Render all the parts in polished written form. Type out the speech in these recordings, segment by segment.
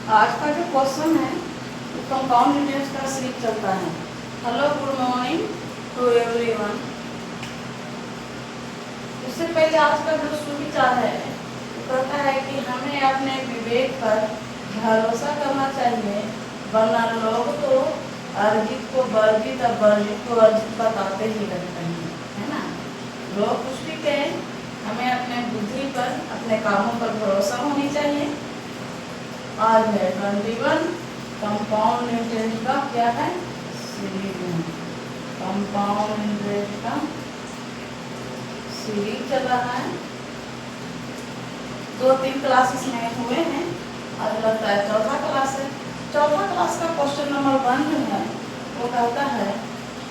आज का जो क्वेश्चन है वो कंपाउंड इंटरेस्ट का सीरीज चलता है। Hello, good morning to everyone. इससे पहले आज का जो सुविचार है वो कहता है कि हमें अपने विवेक पर भरोसा करना चाहिए, वरना लोग तो अर्जित को वर्जित और वर्जित को अर्जित बताते ही रहते हैं, है ना। लोग कुछ भी कहें, हमें अपने बुद्धि पर, अपने कामों पर भरोसा होनी चाहिए। आज है 21 कंपाउंड इंटरेस्ट का क्या है सीरीज में। कंपाउंड इंटरेस्ट का सीरीज चल रहा है। 2-3 क्लासेस में हुए हैं, आज लगता है चौथा क्लास है। चौथा क्लास का क्वेश्चन नंबर 1 जो है वो कहता है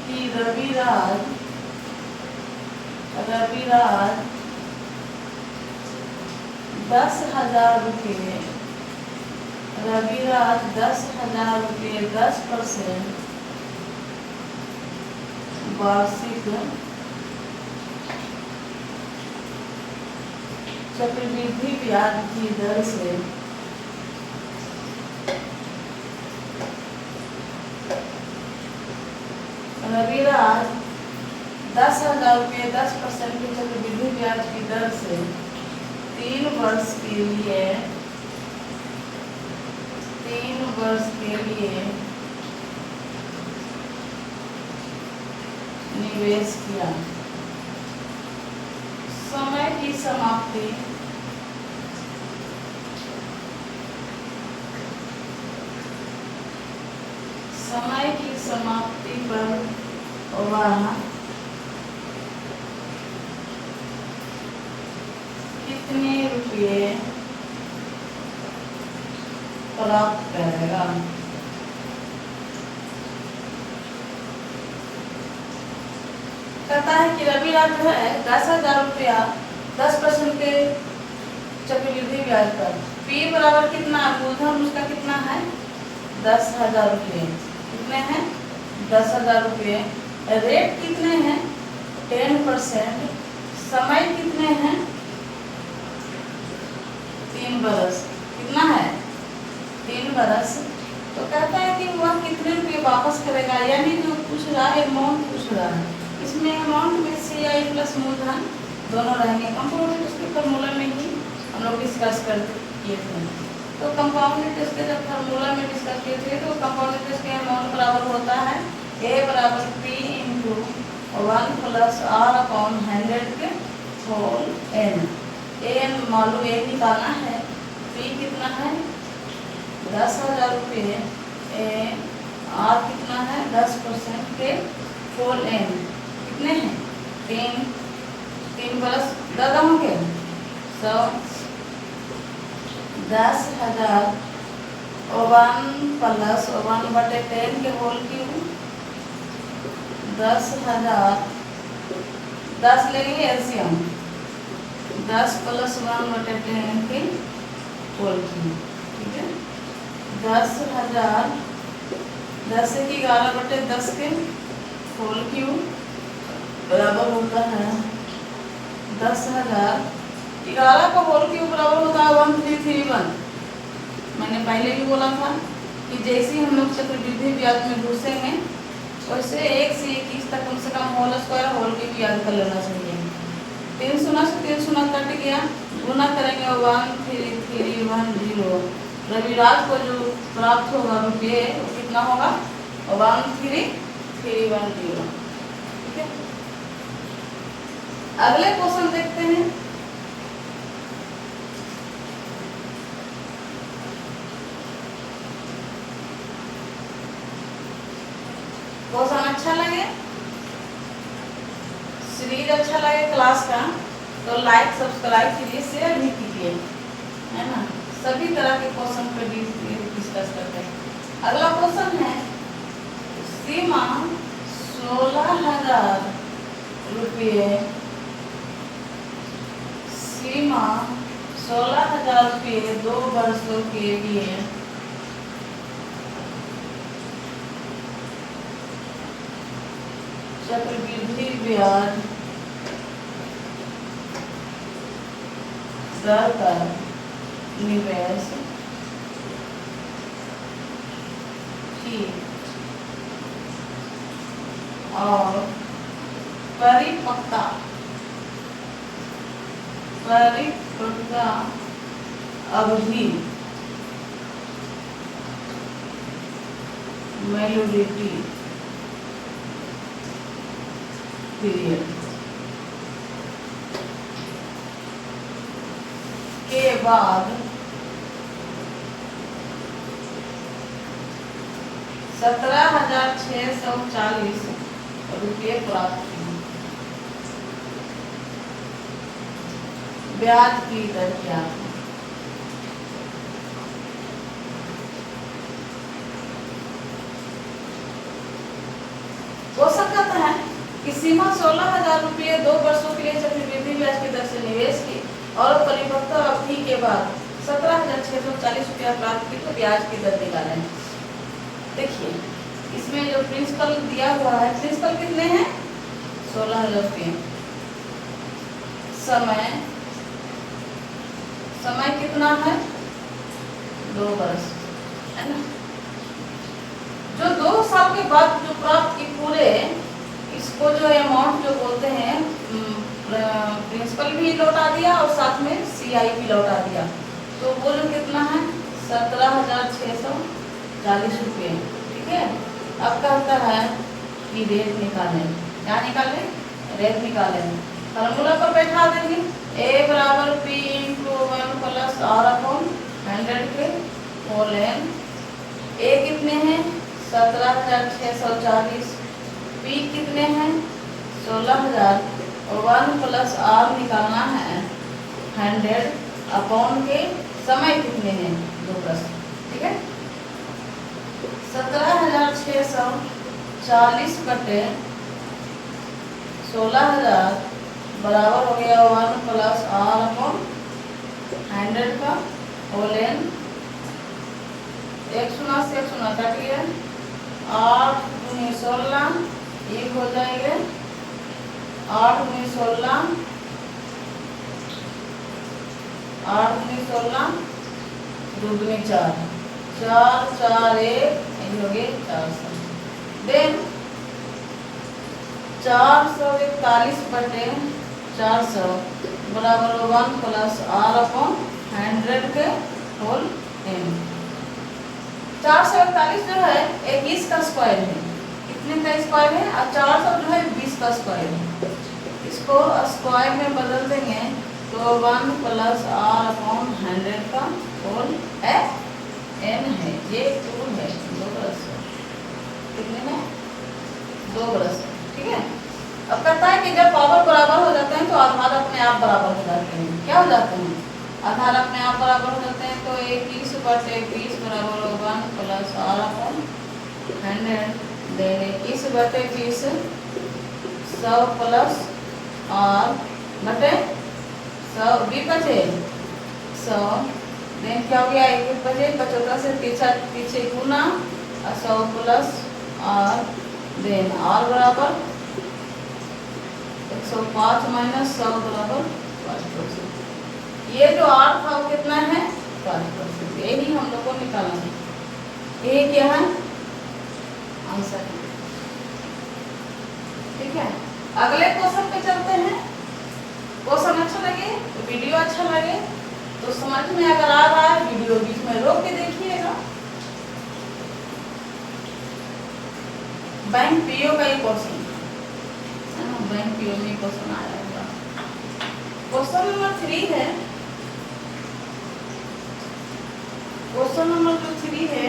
कि रविराज 10,000 रुपये, रविराज 10,000 रुपये 10% वार्षिक चक्रवृद्धि ब्याज की दर से रविराज 10,000 रुपये 10% की चक्रवृद्धि ब्याज की दर से 3 वर्ष के लिए निवेश किया। समय की समाप्ति पर वह कितने रुपये प्राप्त करेगा। कहता है कि रविराज जो है 10,000 रुपया 10% के चक्रवृद्धि ब्याज पर, पी बराबर कितना, मूलधन उसका कितना है 10,000 रुपये, कितने हैं 10,000 रुपये, रेट कितने हैं 10%, समय कितने हैं 3 बरस, कितना है 3 बरस। तो कहता है कि वह कितने रुपये वापस करेगा, यानी जो पूछ रहा है अमाउंट पूछ रहा है। इसमें अमाउंट में CI प्लस मूलधन दोनों रहेंगे। कंपाउंड इंटरेस्ट के फार्मूला में ही हम लोग डिस्कस कर किए थे। तो कंपाउंड इंटरेस्ट के जब फार्मूला में डिस्कस किए थे तो कंपाउंड इंटरेस्ट के अमाउंट बराबर होता है A बराबर P into 1 plus R upon 100 के होल N। AN मालूम A निकालना है, P कितना है 10,000 रुपये, R कितना है 10% के होल N कितने हैं 3 बरस दादा होंगे 100 10,000 1 प्लस 1/10 के होल क्यूब 10,000 10 लेंगे एलसीएम 10 प्लस 1/10 के होल क्यूब, ठीक है। 10,000 10 से 11/10 के होल क्यूब बराबर होता है 10,000 11 का होल क्यूब बराबर होता है 1331। मैंने पहले भी बोला था कि जैसे ही हम लोग चक्रवृद्धि ब्याज में घुसेंगे वैसे 1 से 21 तक कम से कम होल स्क्वायर होल क्यूब याद कर लेना चाहिए। 3 शून्य से 3 शून्य कट गया, गुना करेंगे 1330। रविराज को जो प्राप्त होगा रुपये वो कितना होगा 1330, ठीक है। अगले क्वेश्चन देखते हैं। क्वेश्चन अच्छा लगे, सीरीज अच्छा लगे क्लास का तो लाइक सब्सक्राइब कीजिए, शेयर भी कीजिए, है ना। सभी तरह के क्वेश्चन पर डिस्कस करते हैं। अगला क्वेश्चन है सीमा 16,000 रुपये, सीमा 16,000 रुपये 2 वर्षों के लिए चक्रवृद्धि ब्याज दर पर निवेश मैच्योरिटी और परिपक्वता अवधि मैच्योरिटी पीरियड के बाद 17,640 रुपये प्राप्त हुए। ब्याज की दर क्या है? हो सकता है कि सीमा 16,000 रुपये 2 वर्षों के लिए चक्रवृद्धि ब्याज की दर से निवेश की और परिपक्वता अवधि के बाद 17,640 रुपया प्राप्त की तो ब्याज की दर निकालें। देखिए इसमें जो प्रिंसिपल दिया हुआ है, प्रिंसिपल कितने हैं? 16,000 रुपये। समय कितना है? 2 वर्ष, है ना। जो 2 साल के बाद जो प्राप्त की पूरे, इसको जो अमाउंट जो बोलते हैं, प्रिंसिपल भी लौटा दिया और साथ में CI भी लौटा दिया, तो वो जो कितना है? 17,640 रुपये। ठीक है। अब कहता है कि रेट निकालें। क्या निकालें? रेट निकालें। फार्मूला पर बैठा देंगे, A बराबर P into 1 plus R upon 100 के होल n। A कितने हैं? 17,640। P कितने हैं? 16,000 और 1 प्लस R निकालना है 100 अपॉन के समय कितने हैं? 2 वर्ष। ठीक है। 17,640 बटे 16,000 बराबर हो गया 1 प्लस R अपॉन 100 का होल n। 1 शून्य से 1 शून्य कट गया, 8 दूनी 16 एक हो जाएंगे, 8 दूनी 16, 8 दूनी 16, 2 दूनी 4, 4 4 1 हो गए 400। देन 441 बटे 400 बराबर 1 प्लस R अपॉन 100 के होल n। 441 जो है 21 का स्क्वायर है। कितने का स्क्वायर है? और 400 जो है 20 का स्क्वायर है। इसको स्क्वायर में बदल देंगे तो 1 प्लस R अपॉन 100 का होल n है। ये टूल है 2 बरस। कितने में? 2 बरस। ठीक है। अब कहता है कि जब पावर बराबर हो जाते हैं तो आधार अपने आप बराबर हो जाते हैं। क्या हो जाते हैं? आधार अपने आप बराबर हो जाते हैं। तो 21 बटे 20 बराबर 1 प्लस R अपॉन 100। देन 21 बटे 20 100 प्लस R बटे 100 20 बचे 100। देन क्या हो गया? 21 बचे 75 से पीछे गुना 100 प्लस R। देन R बराबर 105 माइनस 100 बराबर 5%। ये जो R था वो कितना है? 5%। यही हम लोग को निकालना है। ये क्या है? आंसर है। ठीक है। अगले क्वेश्चन पे चलते हैं। क्वेश्चन अच्छा लगे तो वीडियो अच्छा लगे तो समझ में अगर आ रहा है वीडियो बीच में रोक के देखिएगा। बैंक पीओ का ही क्वेश्चन है ना। बैंक पीओ में क्वेश्चन आया होगा। क्वेश्चन नंबर 3 है। क्वेश्चन नंबर जो 3 है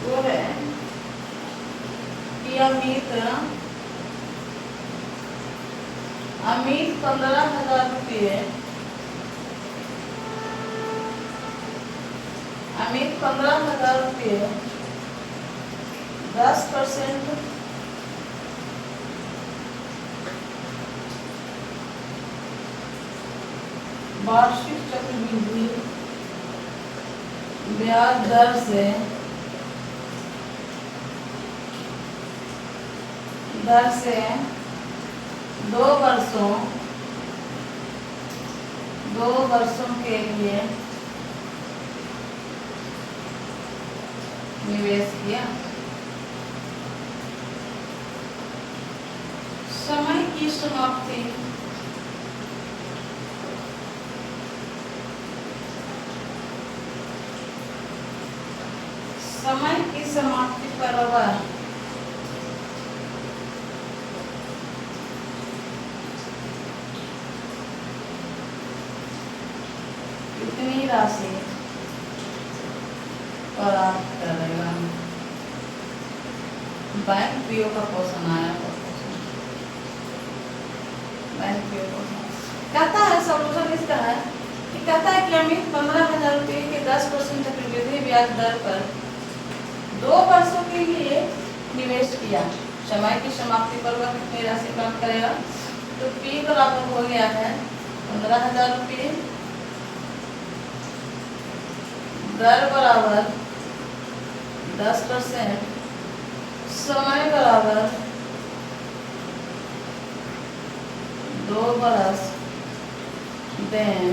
वो है कि अमित 15,000 रुपये 15,000 रुपये 10% वार्षिक चक्रवृद्धि ब्याज दर से 2 वर्षों के लिए निवेश किया। समय की समाप्ति समय की समाप्ति पर वह कितनी राशि प्राप्त करेगा। बैंक पीओ का क्वेश्चन आया। बैंक पीओ कहता है सॉल्यूशन इसका है कि कहता है कि अमित 15,000 रुपये के 10% चक्रवृद्धि ब्याज दर पर 2 वर्षों के लिए निवेश किया। समय की समाप्ति पर वह कितनी राशि प्राप्त करेगा। तो पी बराबर हो गया है 15,000 रुपये, दर बराबर 10%, समय बराबर 2 बरस, देन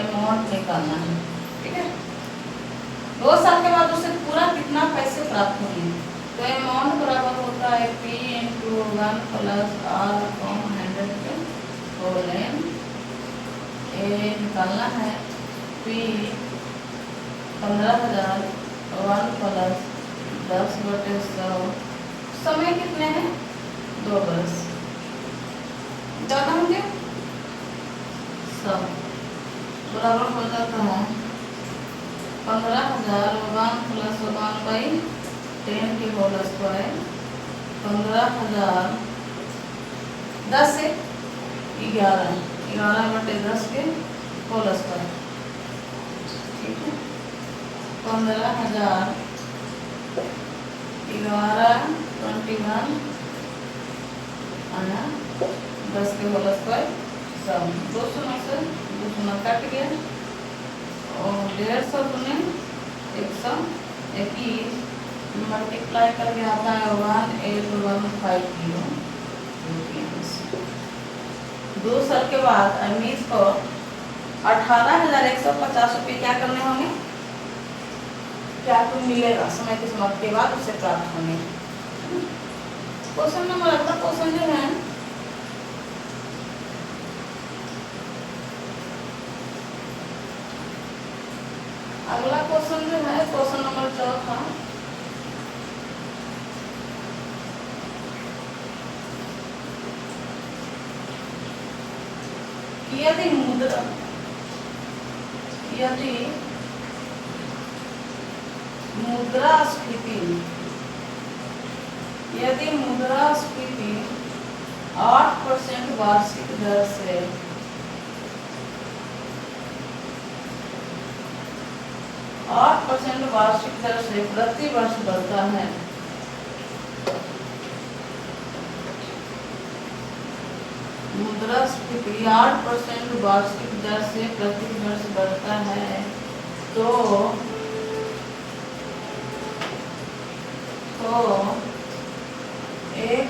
अमाउंट निकालना है। ठीक है, 2 साल के बाद उसे पूरा कितना पैसे प्राप्त होंगे। तो अमाउंट बराबर होता है P into 1 plus R upon 100 के होल एन। ए निकालना है P 15,000 1 प्लस 10/100। समय कितने हैं 2 बरस। ज़्यादा होंगे सब बराबर हो जाता है 15,000 1 प्लस 1/10 के होल स्क्वायर। 15,000 10 से 11/10 के होल स्क्वायर। ठीक है, 15,000 11 21 आना 10 के होल स्क्वायर सब 200 से 200 कट गया और 150 गुने 121 मल्टीप्लाई करके आता है 18150। 2 साल के बाद अमीर को 18,150 रुपये क्या करने होंगे, क्या कुछ मिलेगा समय की समाप्ति के बाद उसे प्राप्त होंगे। क्वेश्चन नंबर अगला क्वेश्चन जो है अगला क्वेश्चन जो है क्वेश्चन नंबर 4 यदि मुद्रास्फीति 8% वार्षिक दर से 8% वार्षिक दर से प्रति वर्ष बढ़ता है मुद्रास्फीति 8% वार्षिक दर से प्रति वर्ष बढ़ता है तो एक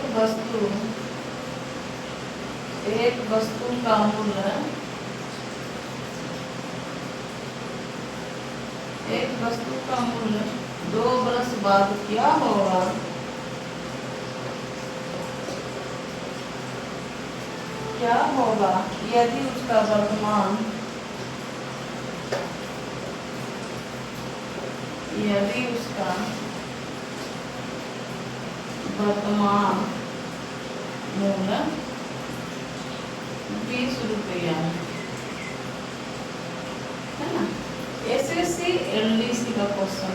वस्तु का मूल्य 2 वर्ष बाद क्या होगा। यदि उसका वर्तमान मूल्य 20 रुपया है ना। एसएससी एलडीसी का क्वेश्चन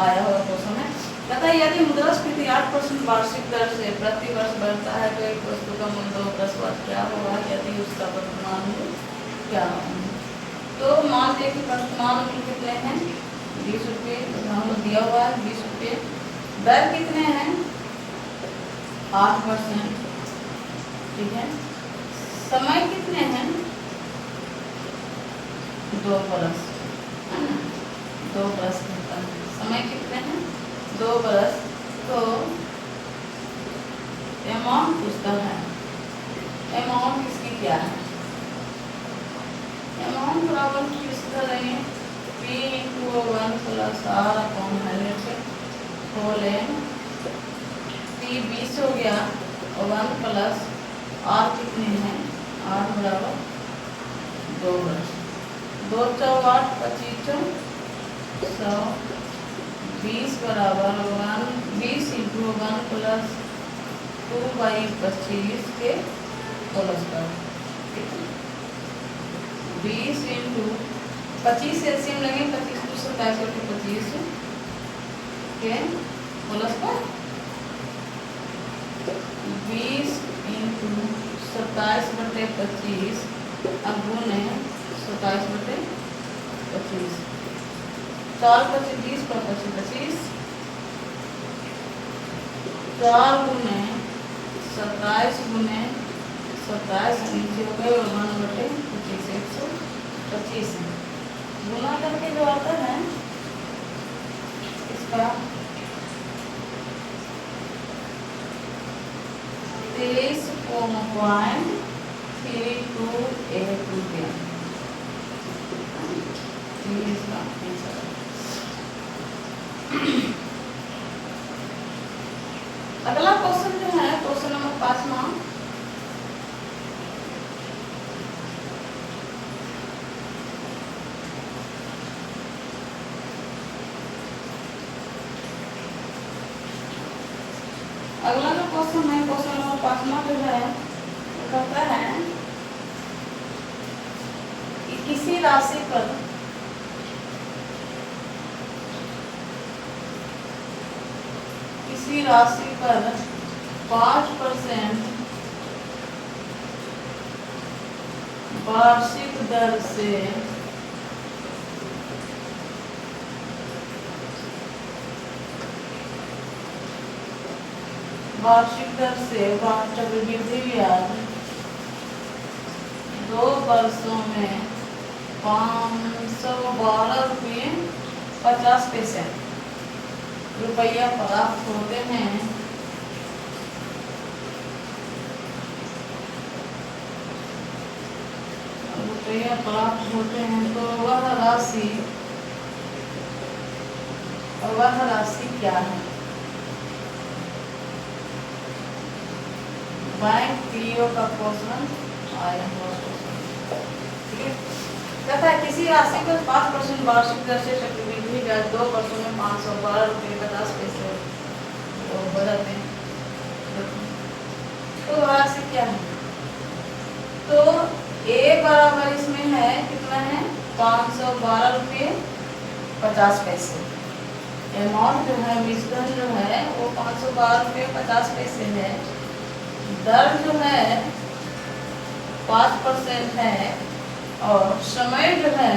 आया हुआ क्वेश्चन है। कहता है यदि मुद्रास्फीति 8% वार्षिक दर से प्रति वर्ष बढ़ता है तो एक वस्तु का मूल्य 2 वर्ष बाद क्या होगा यदि उसका वर्तमान मूल्य क्या होगा। तो मान लीजिए कि वर्तमान मूल्य कितने हैं 20 रुपये, तो दिया हुआ है 20 रुपये, दर कितने हैं 8%। ठीक है, समय कितने हैं 2 बरस है ना, 2 बरस कहता है। समय कितने हैं 2 बरस। तो अमाउंट पूछता है, अमाउंट इसकी क्या है। अमाउंट बराबर किस तरह लेंगे P into 1 plus R upon 100 के होल एन। पी 20 हो गया और 1 प्लस आर कितने हैं, आर बराबर 2 बरस। 2 चौ 8 25 100 20 बराबर 20 इंटू 1 प्लस 2/25 के होल स्क्वायर। 20 इंटू 25 एलसीएम लगे, 25 को 27 को 25 के होल स्क्वायर। 20 इंटू 27/25 अब गुने 27/25 4 25 20 पर 25 4 गुने 27 गुने 27 नीचे हो गए और 1/25 125 गुना करके जो आता है इसका 23.32 रुपया। इसका आंसर। अगला क्वेश्चन जो है क्वेश्चन नंबर 5वां। अगला जो क्वेश्चन है क्वेश्चन नंबर 5वां जो है वो कहता है कि किसी राशि पर किसी राशि पर 5% वार्षिक दर से चक्रवृद्धि ब्याज 2 वर्षों में 512 रुपये 50 पैसे रुपया प्राप्त होते हैं। रुपया प्राप्त होते हैं तो वह राशि क्या है। बैंक पीओ का क्वेश्चन आया हुआ क्वेश्चन। ठीक है, कहता है किसी राशि पर 5% वार्षिक दर से चक्रवृद्धि ब्याज 2 वर्षों में 512 रुपये 50 पैसे हो जाते हैं। तो राशि क्या है, तो ए बराबर इसमें है कितना है 512 रुपये 50 पैसे। अमाउंट जो है मिश्रण जो है वो 512 रुपये 50 पैसे है। दर जो है 5% है और समय जो है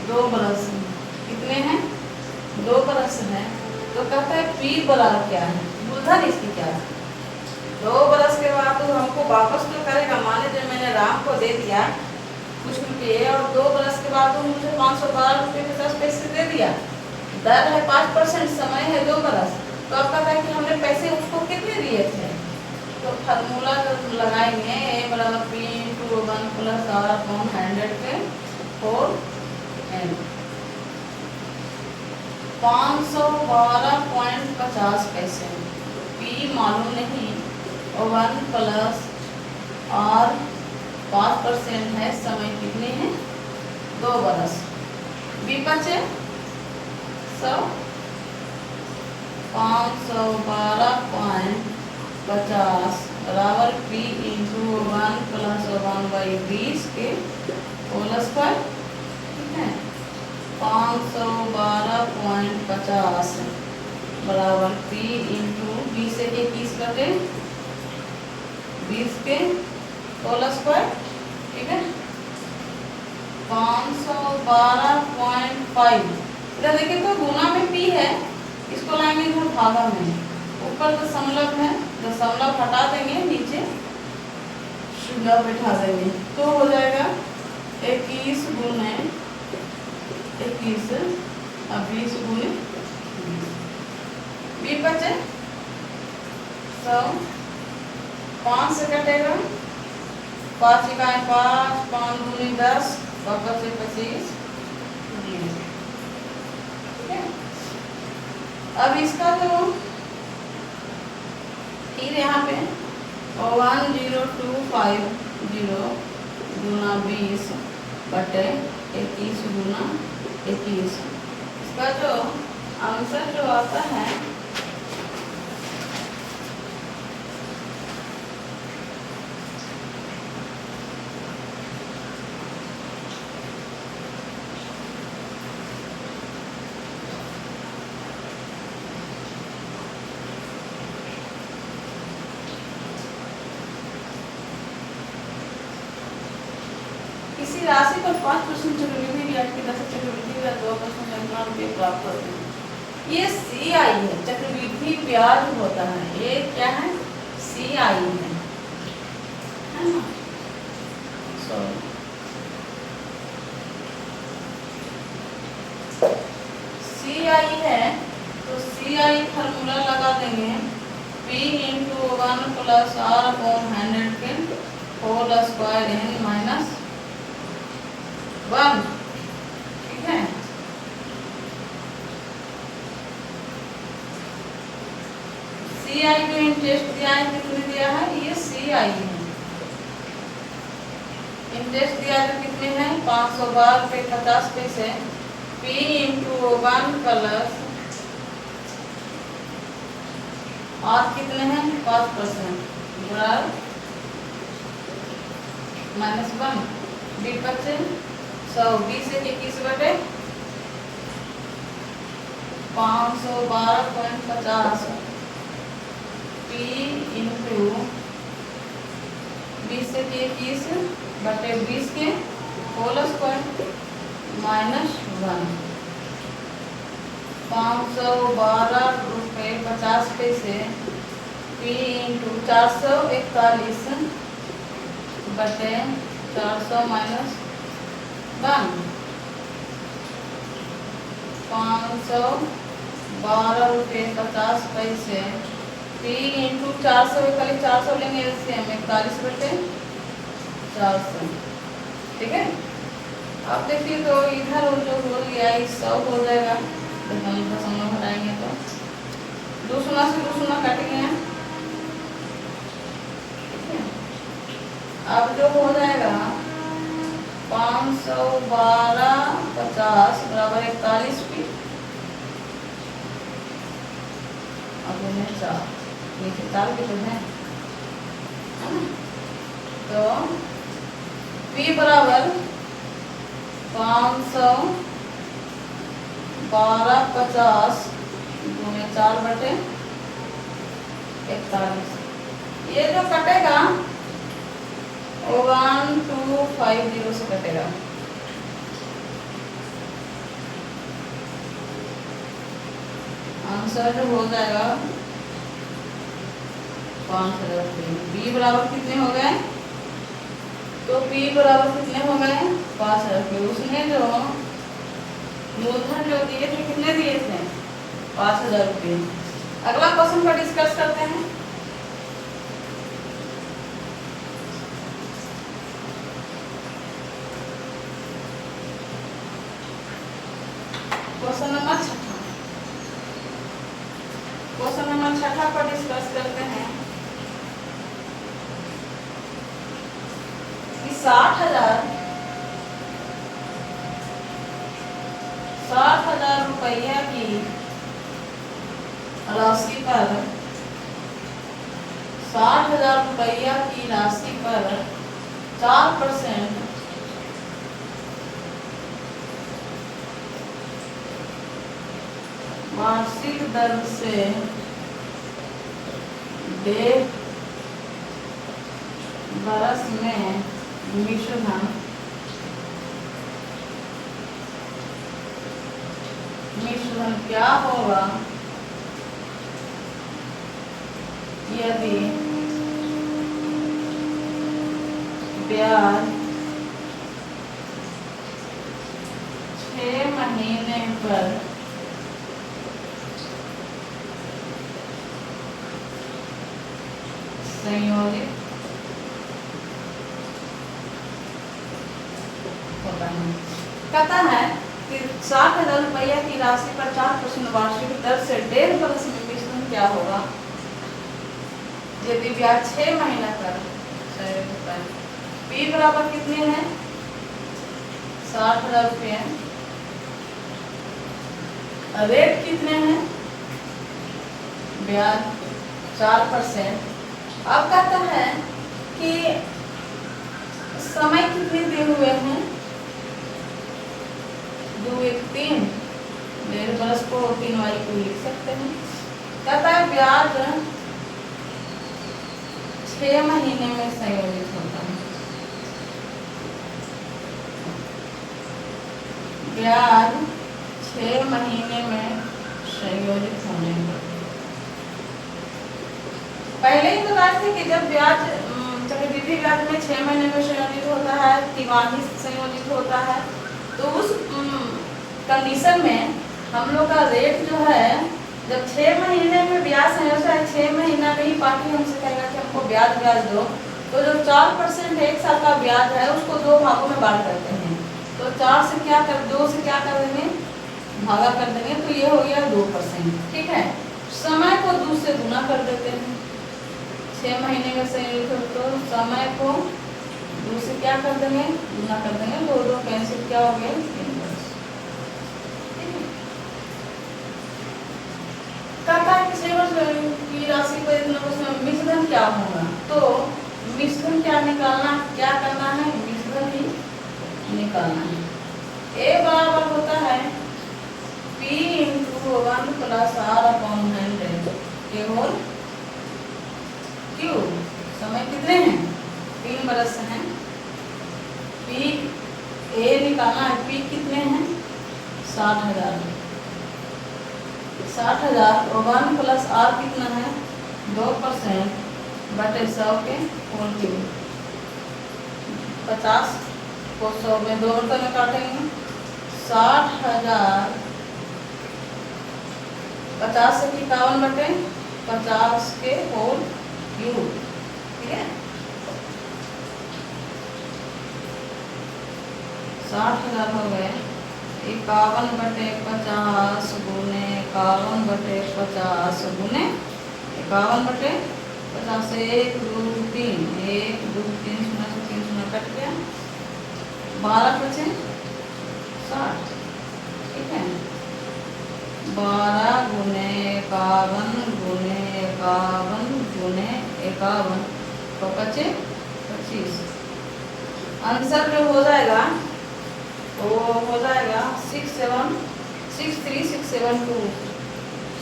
2 बरस कितने हैं 2 बरस है। तो कहता है पी बराबर क्या है, मूलधन इसकी क्या है। 2 बरस के बाद तो हमको वापस तो करेगा। मान लीजिए मैंने राम को दे दिया कुछ रुपये और 2 बरस के बाद तो मुझे 512 रुपये 50 पैसे दे दिया। दर है 5%, समय है 2 बरस। तो अब कहता है कि हमने पैसे उसको कितने दिए थे, तो फार्मूला लगाएंगे ए बराबर P into 1 plus R upon 100 के होल एन। 512.50 पैसे पी मालूम नहीं और 1 प्लस आर 5% है, समय कितने हैं 2 बरस। बी बचे 100 512.50 बराबर पी इंटू 1 प्लस 1/20 के होल स्क्वायर। ठीक है, 512.50 बराबर पी इंटू 20 से 21 कटे 20 के होल स्क्वायर। ठीक है, 512.5 इधर देखिए तो गुना में पी है, इसको लाएंगे इधर भागा में। ऊपर दशमलव है, दशमलव हटा देंगे, नीचे शून्य बैठा देंगे तो हो जाएगा 21 गुने 21 और 20 गुने 20। बी बचे 100 5 से कटेगा 5 इकाई 5 5 दूनी 10 वापस से 25 जीरो। ठीक है, अब इसका जो फिर यहाँ पे 1025 गुना 20 बटे 21 गुना 21, इसका जो आंसर जो आता है किसी राशि पर 5% चक्रवृद्धि ब्याज की दर से चक्रवृद्धि ब्याज 2% इतना रुपये प्राप्त होते हैं। ये CI है, चक्रवृद्धि ब्याज होता है। ये क्या है? CI है ना? CI है तो CI फार्मूला लगा देंगे P into 1 plus R upon 100 के होल स्क्वायर n माइनस 1। ठीक है, CI जो इंटरेस्ट दिया है कितने दिया है? ये CI है। इंटरेस्ट दिया है तो कितने हैं? 512.50 P इंटू 1 प्लस और कितने हैं? 5% माइनस 1 बचे 120 से 21 बटे 512.50 P इंटू 20 से 21 बटे 20 के whole square minus 1, 512.50 P into 441 बटे 400 माइनस 1, 512.50 P इंटू 400 लेंगे एलसीएम 41 बटे 400। ठीक है, अब देखिए तो इधर जो हो गया 100 हो जाएगा, दशमलव हटाएंगे तो 2 शून्य से 2 शून्य कट गए हैं। अब जो हो जाएगा 512.50 बराबर 41 P, अब इन्हें 4 नीचे 4 के तो है ना, तो P बराबर 512.50 गुणे 4 बटे 41, ये जो कटेगा 1250 से कटेगा। आंसर जो हो जाएगा 5000 रुपये। बी बराबर कितने हो गए? तो P बराबर कितने हो गए? 5000 रुपये। उसने जो मूलधन जो दिए थे कितने दिए थे? 5000 रुपये। अगला क्वेश्चन पर डिस्कस करते हैं। क्वेश्चन नंबर 6 पर डिस्कस करते हैं कि 60,000 रुपया की राशि पर 60,000 रुपया की राशि पर 4% वार्षिक दर से 1.5 बरस में मिश्रधन क्या होगा यदि ब्याज 6 महीने पर संयोजित होता होता है। कहता है कि 60,000 रुपया की राशि पर 4% वार्षिक दर से 1.5 वर्ष में मिश्रण क्या होगा यदि ब्याज 6 महीना कर पी बराबर कितने हैं 60,000 रुपये, रेट कितने हैं ब्याज 4%। अब कहता है कि समय कितने दिए हुए हैं 2 1 3, 1.5 वर्ष को 3 वाली को लिख सकते हैं। कहता है ब्याज 6 महीने में संयोजित होता है, ब्याज 6 महीने में संयोजित होने पर पहले ही बताए थे कि जब ब्याज चक्रवृद्धि ब्याज में 6 महीने में संयोजित होता है, तिमाही संयोजित होता है, तो उस कंडीशन में हम लोग का रेट जो है जब 6 महीने में ब्याज संयोजित है 6 महीना में ही पार्टी हमसे कहेगा कि हमको ब्याज दो, तो जो 4% 1 साल का ब्याज है उसको 2 भागों में बांट करते हैं, तो 4 से क्या कर 2 से क्या कर देंगे भागा कर देंगे, तो ये हो गया 2%। ठीक है, समय को 2 से गुना कर देते हैं, 6 महीने में संयोजित हो तो समय को 2 से क्या कर देंगे गुना कर देंगे, 2 2 कैंसिल क्या हो गए 3 वर्ष। कहता है कि 6 वर्ष की राशि पर इतना वर्ष मिश्रण क्या होगा, तो मिश्रण क्या निकालना क्या करना है मिश्रण ही निकालना है। ए बराबर होता है P × 1 + R/100 के होल क्यूब। समय कितने हैं 3 बरस हैं, P ए निकालना है, P कितने हैं 60,000, 60,000 और 1 + R कितना है 2% बटे 100 के होल क्यूब। 50 को 100 में 2 में काटेंगे, 60,000 50 से 51 बटे 50 के होल क्यूब। ठीक है, 60,000 हो गए 51 बटे 50 गुने 51 बटे 50 गुने 51 बटे 50 से 1 2 3 1 2 3 0 से 3 0 कट गया, 12 बचे 60। ठीक है, 12 गुने 51 गुने 51 गुने 51 तो बचे 25। आंसर जो हो जाएगा वो हो जाएगा 63672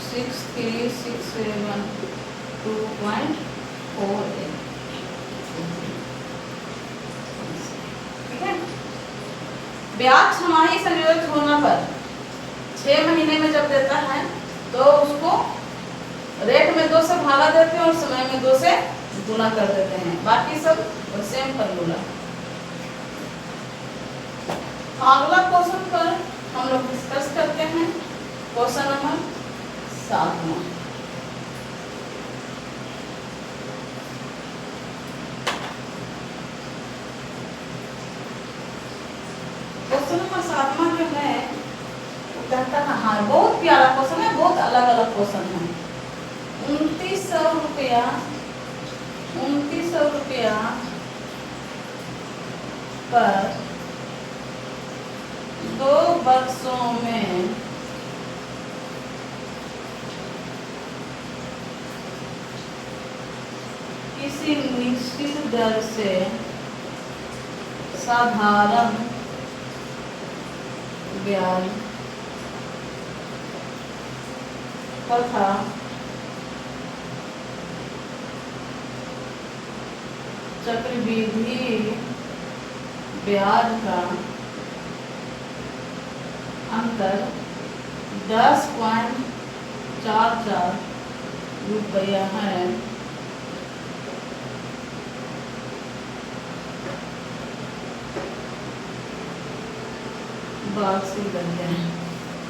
63672.48। ठीक है, ब्याज छमाही संयोजित होने पर 6 महीने में जब देता है तो उसको रेट में 2 से भागा देते हैं और समय में 2 से गुना कर देते हैं, बाकी सब सेम फॉर्मूला। अगला क्वेश्चन पर हम लोग डिस्कस करते हैं, क्वेश्चन नंबर 7। क्वेश्चन नंबर 7 जो है वो कहता है, हाँ बहुत प्यारा क्वेश्चन है, बहुत अलग अलग क्वेश्चन है। 2900 रुपया 2900 रुपया पर 2 वर्षों में किसी निश्चित दर से साधारण ब्याज तथा चक्रवृद्धि ब्याज का अंतर 10.44 रुपया है,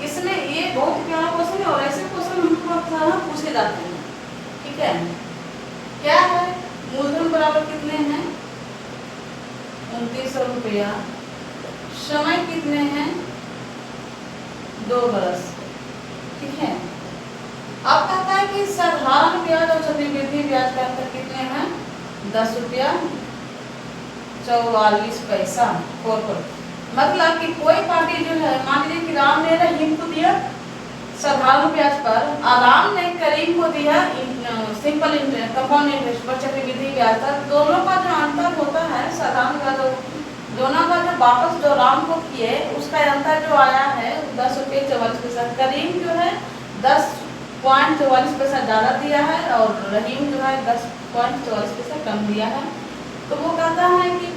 इसमें ये बहुत प्यारा क्वेश्चन है और ऐसे क्वेश्चन हमको अक्सर पूछे जाते हैं। ठीक है, क्या है मूलधन बराबर कितने हैं 2900 रुपया, समय कितने हैं? 2 बरस। ठीक है। अब कहता है कि साधारण ब्याज और चक्रवृद्धि ब्याज का अंतर कितने हैं? 10 रुपया 44 पैसा। मतलब कि कोई पार्टी जो है, मान लीजिए कि राम ने रहीम को दिया साधारण ब्याज पर, राम ने करीम को दिया सिंपल इंटरेस्ट, कंपाउंड इंटरेस्ट पर चक्रवृद्धि ब्याज पर। दोनों का जो अंतर होता है साधारण का, जो दोनों का जो वापस जो राम को किए उसका अंतर जो आया है 10 रुपये 44 पैसा। करीम जो है 10.44 पैसा ज़्यादा दिया है और रहीम जो है 10.44 पैसा कम दिया है। तो वो कहता है कि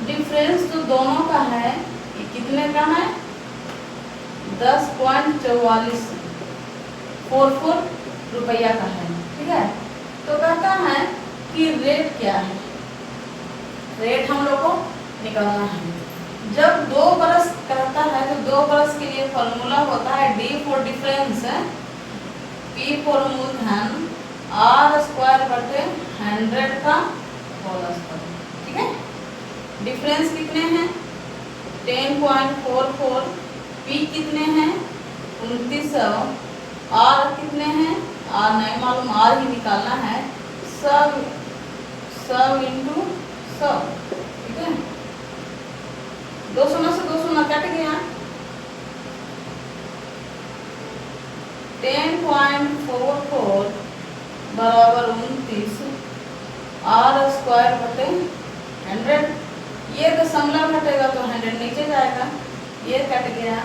डिफरेंस जो दोनों का है ये कितने का है? 10.44 रुपया का है। ठीक है। तो कहता है कि रेट क्या है? रेट हम लोग को निकालना है। जब 2 बरस कहता है तो 2 बरस के लिए फॉर्मूला होता है D for difference, P for मूलधन, R² बटे 100 का होल स्क्वायर। ठीक है। डिफरेंस कितने हैं? 10.44। P कितने हैं? 2900। R कितने हैं? R नहीं मालूम, R ही निकालना है। सब इंटू 100। ठीक है। 200 से 200 कट गया। 10.44 बराबर 29 R² बटे 100। ये दशमलव घटेगा तो 100 नीचे जाएगा, ये कट गया।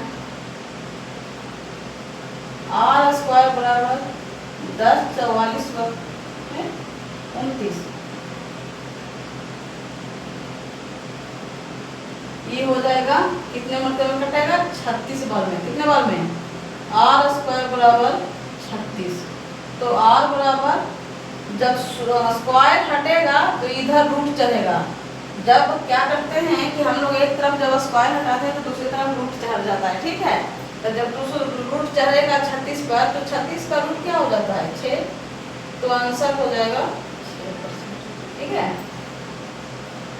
R² बराबर 10.44 बटे 29। ये हो जाएगा कितने मरतबे में कटेगा? 36 बार में। कितने बार में? R² बराबर 36। तो R बराबर, जब स्क्वायर हटेगा तो इधर रूट चढ़ेगा। जब क्या करते हैं कि हम लोग एक तरफ जब स्क्वायर हटाते हैं तो दूसरी तरफ रूट चढ़ जाता है। ठीक है। तो जब रूट चढ़ेगा 36 पर, तो 36 का रूट क्या हो जाता है? 6। तो आंसर हो जाएगा 6%। ठीक है।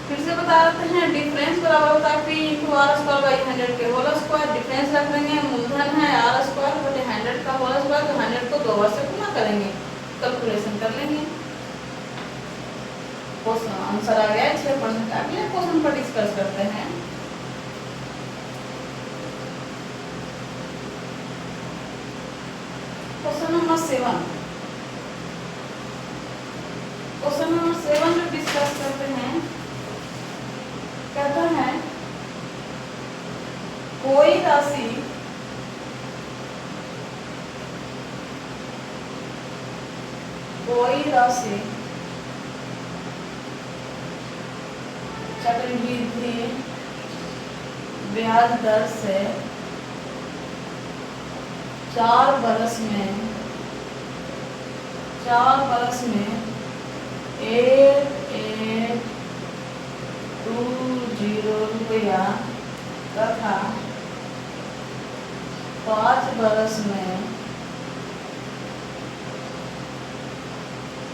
फिर से बता देते हैं, डिफरेंस बराबर होता है P इंटू R² बाई 100 के होल स्क्वायर। डिफरेंस रख देंगे, मूलधन है R² बटे 100 का होल स्क्वायर, तो 100 को 2 बार से गुना करेंगे, कैलकुलेशन कर लेंगे। क्वेश्चन आंसर आ गया 6%। अगले क्वेश्चन पर डिस्कस करते हैं। Question number 7। क्वेश्चन नंबर 7 में डिस्कस करते हैं। कहता है कोई राशि चक्रवृद्धि ब्याज दर से 4 बरस में 8820 रुपया तथा 5 बरस में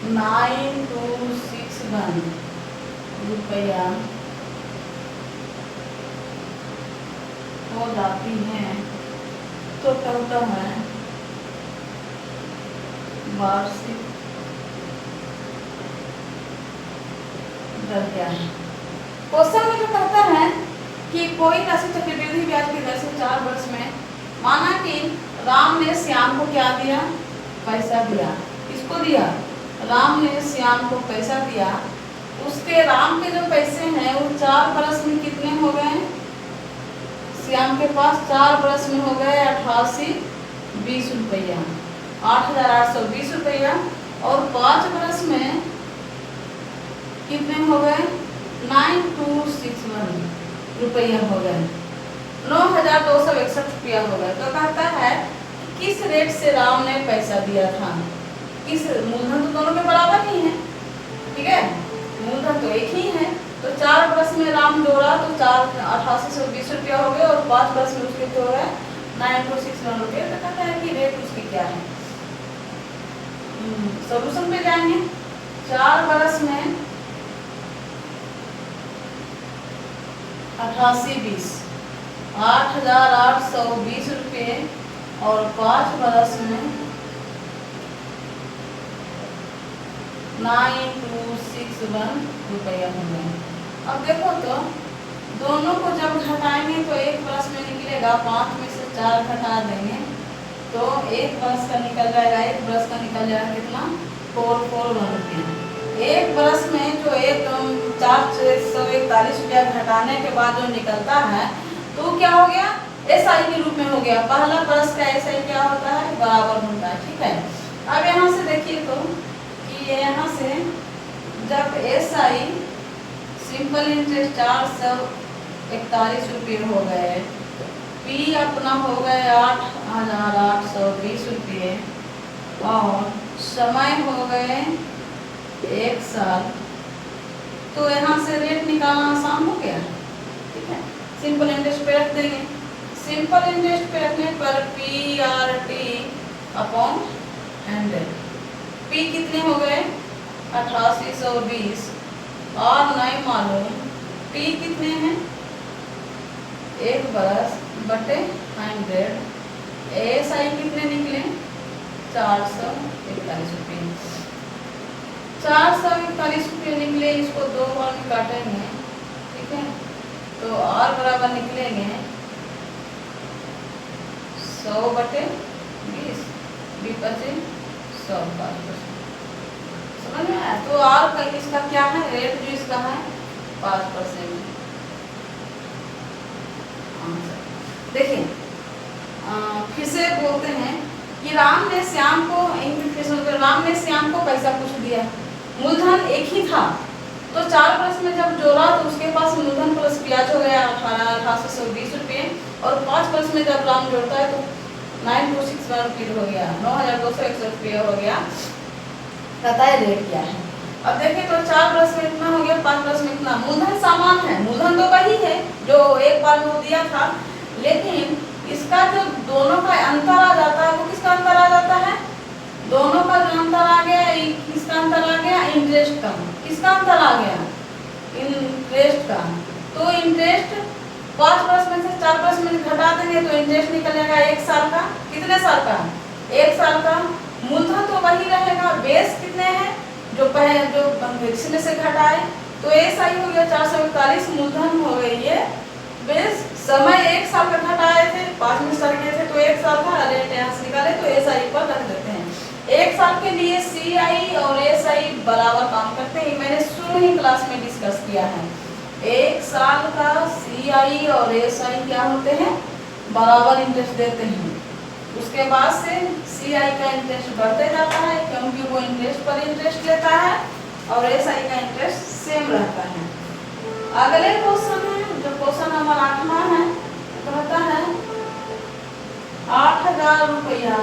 9261 रुपया हो जाती हैं, तो कहता है वार्षिक दर क्या है। क्वेश्चन में जो कहता है कि कोई राशि चक्रवृद्धि ब्याज की दर से 4 वर्ष में, माना कि राम ने श्याम को क्या दिया? पैसा दिया। किसको दिया? राम ने श्याम को पैसा दिया। उसके राम के जो पैसे हैं वो 4 बरस में कितने हो गए? श्याम के पास 4 बरस में हो गए 8820 रुपया, 8820 रुपया। और 5 बरस में कितने हो गए? 9261 रुपया हो गए, 9261 रुपया हो गए। तो कहता है किस रेट से राम ने पैसा दिया था? किस, मूलधन तो दोनों के बराबर ही है। ठीक है, मूलधन तो एक ही है। तो 4 बरस में राम जोड़ा तो 8820 रुपया हो गए और 5 बरस में उसके तो हो गए 9261 रुपये। तो कहता है कि रेट उसकी क्या है? सॉल्यूशन पे जाएंगे। 4 बरस में 8820, 8820 रुपये और 5 बरस में 9261 रुपया हो गए। अब देखो तो दोनों को जब घटाएंगे तो एक बरस में निकलेगा, 5 में से 4 घटा देंगे तो एक बरस का निकल जाएगा, एक बरस का निकल जाएगा कितना 441 रुपया। एक बरस में जो एक 441 रुपया घटाने के बाद जो निकलता है तो क्या हो गया, एसआई के रूप में हो गया। पहला बरस का एसआई क्या होता है, बराबर होता है। ठीक है, अब यहाँ से देखिए तो कि यहाँ से जब एसआई सिंपल इंटरेस्ट 441 रुपये हो गए, पी अपना हो गए 8820 रुपये और समय हो गए 1 साल, तो यहाँ से रेट निकालना आसान हो गया। ठीक है, सिंपल इंटरेस्ट पे रख देंगे। सिंपल इंटरेस्ट पे रखने पर P R T upon 100, P कितने हो गए 8820 और नहीं मालूम टी कितने हैं, एक बरस बटे 100, एएसआई कितने निकले 441 रुपये। 441 रुपये निकले, इसको 2 बार में काटेंगे। ठीक है, तो आर बराबर निकलेंगे 100 बटे 20, 100 समझ में आया। तो आर का इसका क्या है, रेट जो इसका है 5%। देखिए फिर से बोलते हैं कि राम ने श्याम को पैसा कुछ दिया, मूलधन एक ही था, तो 4 बरस में जब जोड़ा तो उसके पास मूलधन प्लस ब्याज हो गया 8820 रुपये और 5 बरस में जब राम जोड़ता है तो 9261 रुपये हो गया, 9261 रुपये हो गया। कहता है रेट क्या है। अब देखिए तो 4 बरस में इतना हो गया, 5 बरस में इतना। मूलधन समान है, मूलधन तो वही है जो एक बार में दिया था, लेकिन इसका जो दोनों का अंतर आ जाता है, वो किसका अंतर आ जाता है, दोनों का जो अंतर आ गया, किसका अंतर आ गया, इंटरेस्ट का। किसका अंतर आ गया, इंटरेस्ट का। तो इंटरेस्ट 5 बरस में से 4 बरस में घटा देंगे तो इंटरेस्ट निकल जाएगा 1 साल का। कितने साल का, 1 साल का। मूलधन तो वही रहेगा, बेस कितने हैं जो पहले जो इसमें से घटाए, तो एसआई हो गया 441, मूलधन हो गई ये बेस। समय 1 साल का घटाए थे, 5 में सर गए थे तो 1 साल का रेट यहाँ से निकाले तो एसआई पर रख देते हैं। 1 साल के लिए सीआई और एसआई बराबर काम करते हैं, मैंने शुरू ही क्लास में डिस्कस किया है। 1 साल का सीआई और एसआई क्या होते हैं, बराबर इंटरेस्ट देते हैं। उसके बाद से सीआई का इंटरेस्ट बढ़ते जाता है क्योंकि वो इंटरेस्ट पर इंटरेस्ट लेता है और एसआई का इंटरेस्ट सेम रहता है। अगले क्वेश्चन है जो क्वेश्चन नंबर 8वां है, कहता है 8000 रुपया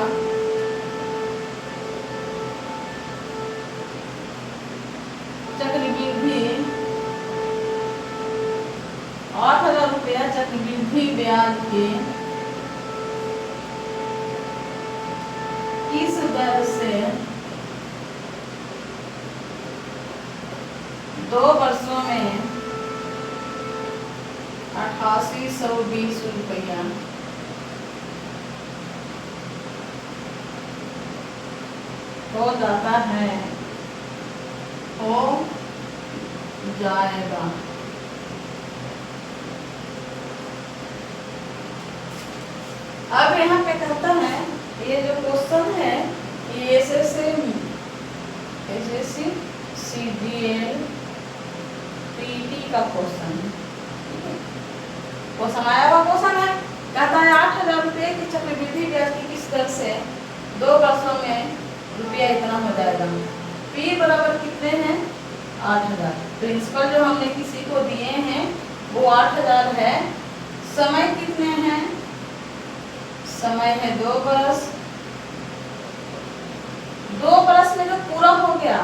चक्रवृद्धि 8000 रुपया चक्रवृद्धि ब्याज के किस दर से 2 वर्षों में 8820 रुपया हो जाता है, हो जाएगा। अब यहाँ पे कहता है ये जो क्वेश्चन है ये एसएससी सीजीएल पीटी का क्वेश्चन है। क्वेश्चन आया हुआ क्वेश्चन है, कहता है 8000 रुपये की चक्रवृद्धि ब्याज की किस दर से 2 वर्षों में रुपया इतना हो जाएगा। पी बराबर कितने हैं 8000, प्रिंसिपल जो हमने किसी को दिए हैं वो 8000 है। समय कितने हैं, समय है 2 बरस। 2 बरस में जो पूरा हो गया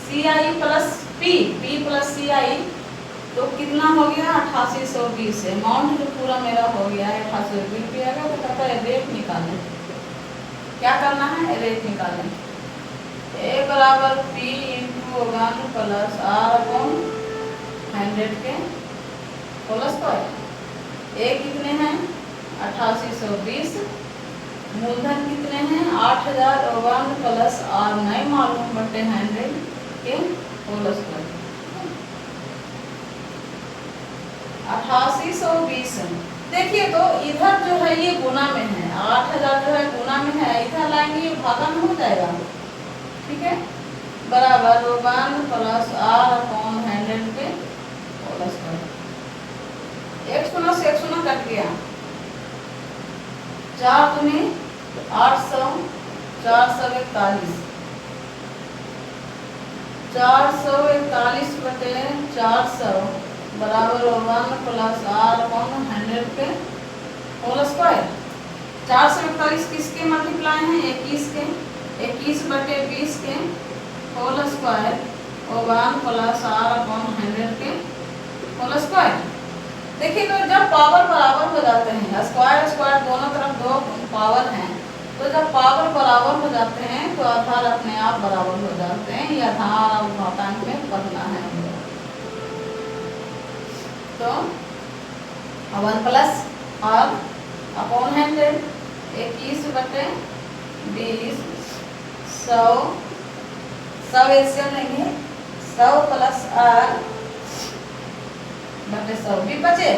CI plus P plus CI तो कितना हो गया 8820। अमाउंट जो पूरा मेरा हो गया 8820 रुपया का। तो कहता है रेट निकालें, क्या करना है, रेट निकालें। ए बराबर P into 1 plus R upon 100 के होल स्क्वायर। ए कितने हैं 8820, मूलधन कितने हैं 8000 और 1 प्लस आर नहीं मालूम बटे 100 के होल स्क्वायर। 8820 देखिए तो इधर जो है ये गुना में है, 8000 जो है गुना में है, इधर लाएंगे ये भागा में हो जाएगा, ठीक है, बराबर 1 प्लस आर अपॉन 100 के होल स्क्वायर। एक सुना से एक सुना कट गया, 4 दूनी 800, 441, 441 बटे 400 बराबर 1 प्लस आर अपॉन 100 के होल स्क्वायर। 441 किसके मल्टीप्लाई हैं 21 के, 21 बटे 20 के होल स्क्वायर और 1 प्लस आर अपॉन 100 के होल स्क्वायर। देखिए तो जब पावर बराबर हो जाते हैं, स्क्वायर स्क्वायर दोनों तरफ दो पावर हैं, तो जब पावर बराबर हो जाते हैं तो आधार अपने आप बराबर हो जाते हैं। ये आधार और घातांक में पढ़ना है। तो 1 प्लस आर अपॉन 100, 21 बटे 20, 100 एलसीएम लेंगे, 100 प्लस आर बटे 100 भी बचे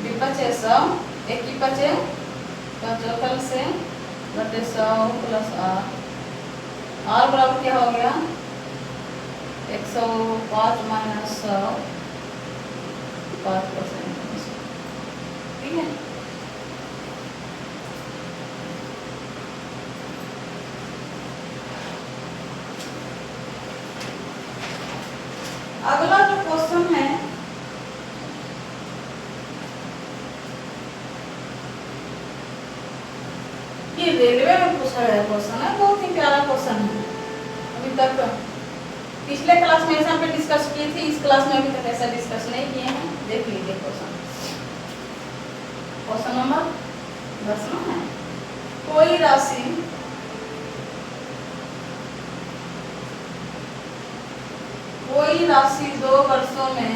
100, एक ही बचे चौकल से बटे 100 प्लस आर बराबर क्या हो गया 105 माइनस 100, 5%, ठीक है। अगला जो क्वेश्चन है ये रेलवे में पूछा गया क्वेश्चन है, बहुत ही प्यारा क्वेश्चन है। अभी तक पिछले क्लास में ऐसा पे डिस्कस किए थे, इस क्लास में अभी तक ऐसा डिस्कस नहीं किए हैं। देख लीजिए क्वेश्चन नंबर 10 है, कोई राशि दो वर्षों में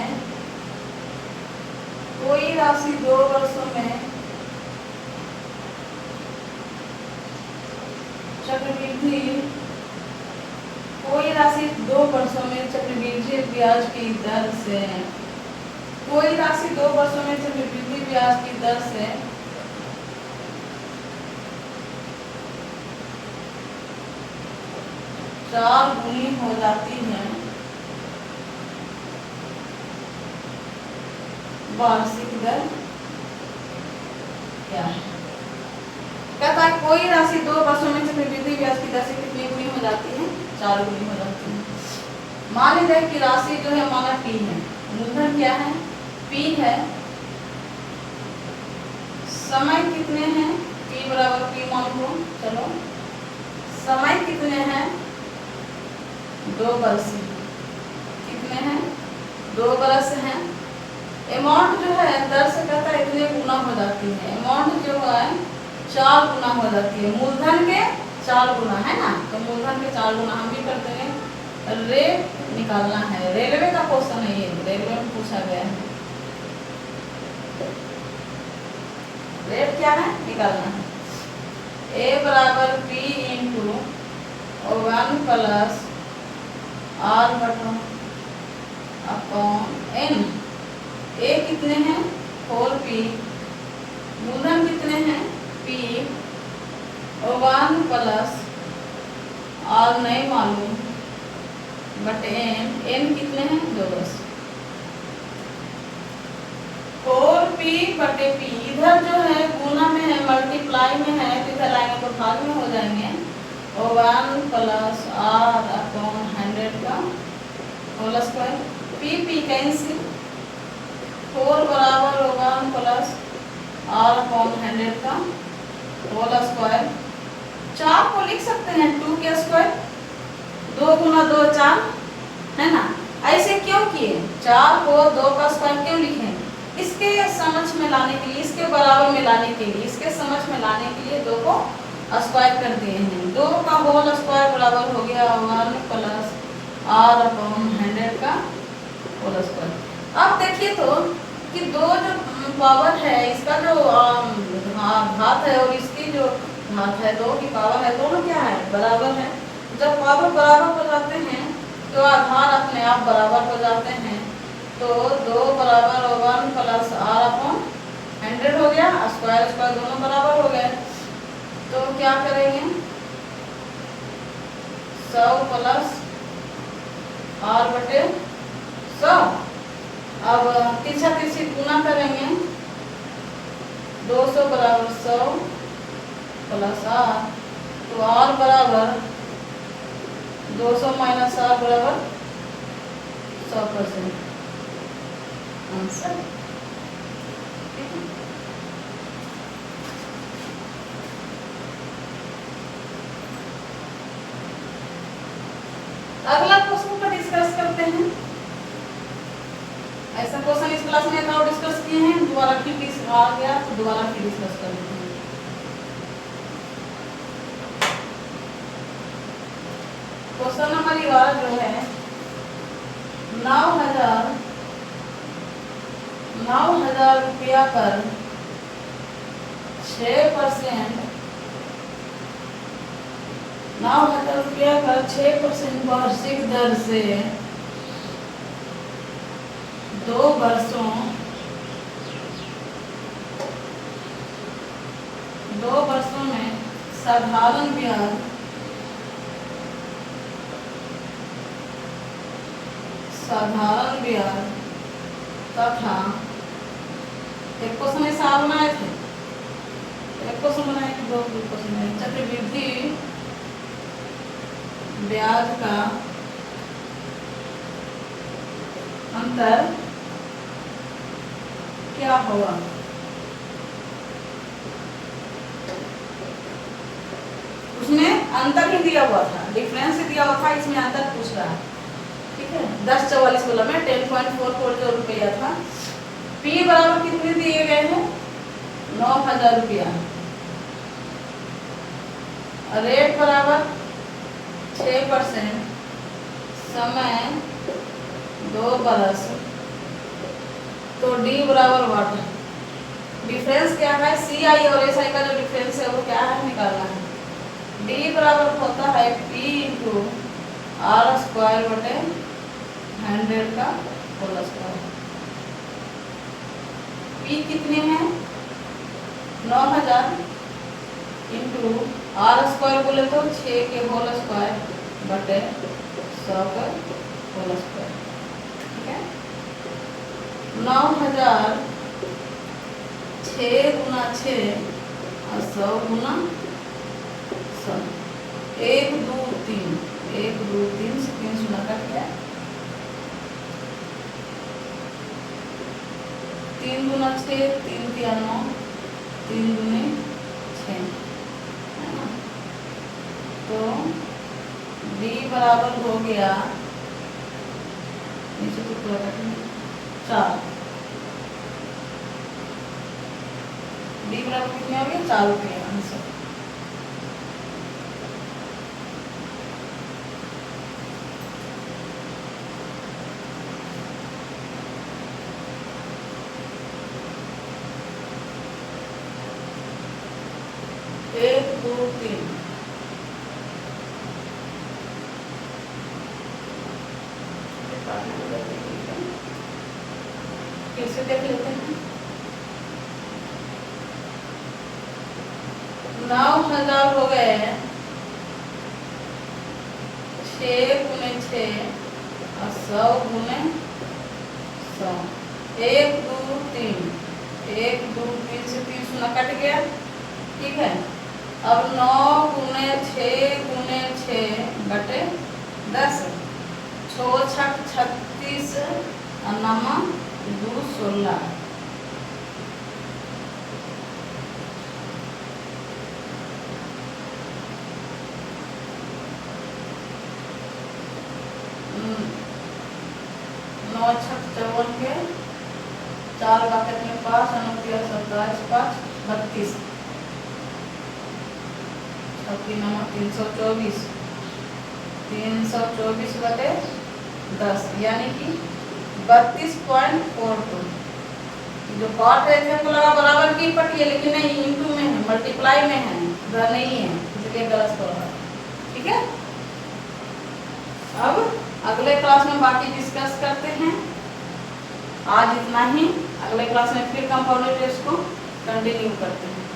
चक्रवृद्धि, कोई राशि 2 वर्षों में चक्रवृद्धि ब्याज की दर से, कोई राशि 2 वर्षों में चक्रवृद्धि ब्याज की दर से 4 गुनी हो जाती है, वार्षिक दर क्या है। कहता है कोई राशि 2 वर्षों में चक्रवृद्धि ब्याज की दर से कितनी गुनी हो जाती है 4 गुनी हो जाती है। मान लीजिए कि राशि जो है हमारा P है, मूलधन क्या है P है, समय कितने हैं P बराबर P मान लो, चलो समय कितने हैं 2 वर्ष, कितने हैं 2 वर्ष हैं। अमाउंट जो है दर से कहता है इतने गुना हो जाती है, अमाउंट जो है 4 गुना हो जाती है, मूलधन के 4 गुना है ना, तो मूलधन के 4 गुना हम भी करते हैं। रेट निकालना है, रेलवे का क्वेश्चन है ये, रेलवे में पूछा गया है। रेट क्या है निकालना है, ए बराबर P इंटू 1 प्लस आर बटा अपॉन एन। ए कितने हैं 4P, मूलधन कितने हैं P और 1 प्लस आर नहीं मालूम बटे एन कितने हैं 2 बस 4P बटे P। इधर जो है गुना में है, मल्टीप्लाई में है, तो इधर लाएंगे तो भाग में हो जाएंगे, और 1 प्लस आर अपॉन 100 का होल स्क्वायर। P कैंसिल, 4 बराबर 1 प्लस आर अपॉन 100 का होल स्क्वायर। 4 को लिख सकते हैं 2 के स्क्वायर, 2 गुना 2 4 है ना। ऐसे क्यों किए, 4 को 2 का स्क्वायर क्यों लिखे, इसके समझ में लाने के लिए, इसके बराबर में लाने के लिए, इसके समझ में लाने के लिए 2 को स्क्वायर कर दिए हैं। 2 का होल स्क्वायर बराबर हो गया 1 प्लस आर अपॉन 100 का होल स्क्वायर। अब देखिए तो कि दो जो पावर है, इसका जो घात है और इसकी जो घात है, दो की पावर है, दोनों क्या है, बराबर है। जब पावर बराबर हो जाते हैं तो आधार अपने आप बराबर हो जाते हैं। तो 2 बराबर 1 प्लस आर अपॉन 100 हो गया, स्क्वायर स्क्वायर दोनों बराबर हो गए। तो क्या करेंगे, 100 प्लस आर बटे 100। अब तिरछा तिरछी गुना करेंगे, 200 बराबर 100 प्लस आर, तो आर बराबर 200 माइनस आर बराबर 100% आंसर। अगला क्वेश्चन पर डिस्कस करते हैं। ऐसा क्वेश्चन इस क्लास में और डिस्कस किए हैं, दोबारा फिर आ गया तो दोबारा फिर डिस्कस कर लेते हैं। क्वेश्चन नंबर 11 जो है, 9,000 रुपया पर 6%, 9,000 रुपया पर 6% वार्षिक दर से 2 वर्षों में साधारण ब्याज तथा एक क्वेश्चन ऐसा बनाए थे, एक क्वेश्चन बनाए थे, 2 क्वेश्चन है, चक्रवृद्धि ब्याज का अंतर क्या होगा। उसमें अंतर ही दिया हुआ था, डिफरेंस ही दिया हुआ था, इसमें अंतर पूछ रहा है। ठीक है, 1044 वाला में 10.44 रुपया था। पी बराबर कितने दिए गए हैं, 9,000 रुपया। रेट बराबर 6%, समय 2 बरस, तो डी बराबर वाट। डिफरेंस क्या है, सी आई और एस आई का जो डिफरेंस है वो क्या है, निकालना है। डी बराबर होता है पी इंटू आर स्क्वायर बटे 100 का होल स्क्वायर। पी कितने हैं, 9,000 इंटू आर स्क्वायर बोले तो 6 के होल स्क्वायर बटे 100 का होल स्क्वायर। ठीक है, 9,000 6 गुना 6 और 100 गुना 100, 1 2 3, 1 2 3 से 3 गुना कट गया, 3 गुना 6, 3 3 9, 3 दूनी 6, है ना। तो डी बराबर हो गया, नीचे तो पूरा कटेंगे 4। डी बराबर कितने हो गए, 4 रुपये आंसर। एक 2 3 फिर से देख लेते हैं। 9,000 हो गए, 6 गुने 6 और 100 गुने 100, 1 2 3, 1 2 3 से 3 शून्य कट गया। ठीक है, अब 9 गुने 6 बटे 10, 6 छक 36 और 9 2 16। नौ छक 54 के 4 बाकत में 5 अनुक्रिया 27 5 32, 324 बटे 10 यानी कि 32.42। जो कॉट है को लगा बराबर की पट्टी है, लेकिन नहीं इनटू में है, मल्टीप्लाई में है, इधर नहीं है, इसलिए गलत होगा। ठीक है, अब अगले क्लास में बाकी डिस्कस करते हैं। आज इतना ही, अगले क्लास में फिर कंपाउंडेड टेस्ट को कंटिन्यू करते हैं।